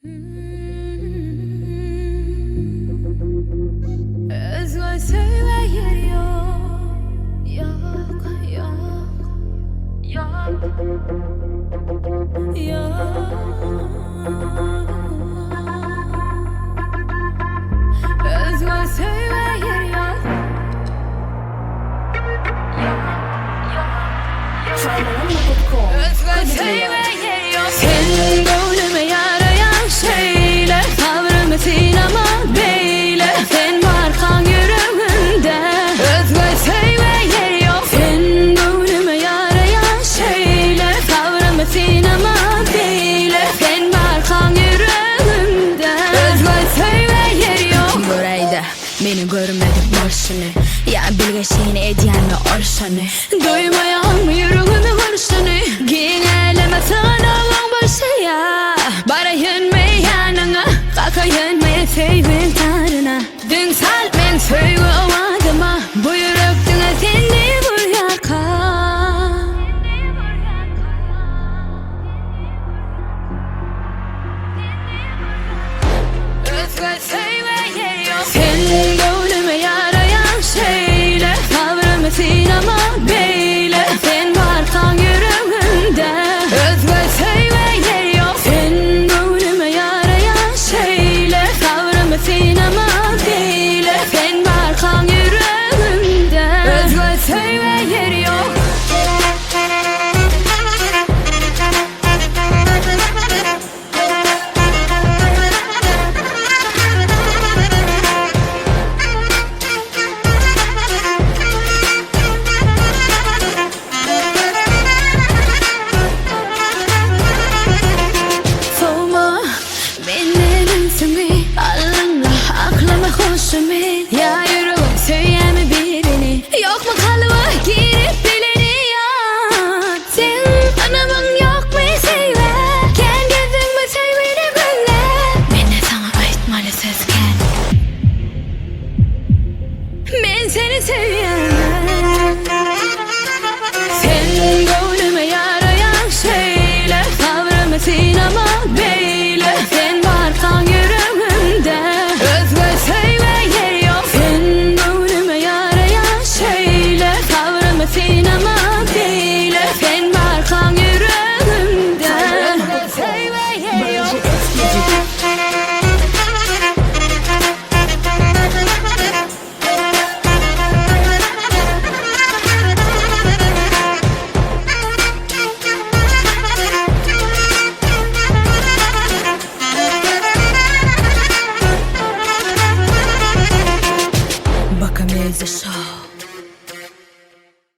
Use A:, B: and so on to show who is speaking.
A: Özgür söyleyer yok, yok, yok, yok, yok. Özgür söyleyer yok, özgür söyleyer yok. Senin gönlüme yarayan şeyler, tavrımı sinema beyle. Sen varken yüreğimde özgür söyleyer yok. Senin gönlüme yarayan şeyler, tavrımı sinema beyle. Sen varken yüreğimde özgür söyleyer yok. Burayda beni görmedik boşunu, ya bilgeçini ediyenle orşanı. Duymayan mı yüreğimi vurşanı? Gineleme sana olan başıya. Barayın mı yanına, kakayın mı sevin tarına. Dün sal men söyle o adıma, bu yürek düne seni vur yakar. Özgür söyleyer yok. Senin gönlüme yarayan şeyler, tavrımı sinema beyle. Sen varken yüreğimde özgür söyleyer yok. Senin gönlüme yarayan şeyler, tavrımı sinema beyle. Sen varken yüreğimde özgür söyleyer yok. Aklıma hoşum ya yüreğim söyleme birini. Yok mu kalbi girip bileni ya. Sen anamın yok mu sevme? Kendi gözün mü sevmeni böyle? Ben de sana aytmalı sözken. Ben seni seviyorum. Sen gönlüme yarayan şeyler, tavrımı sinema beyle. Sen varken yüreğimde özgür söyleyer yok. Sen gönlüme yarayan şeyler, tavrımı sinema beyle. Sen varken yüreğimde özgür söyleyer yok. Bakın is a show.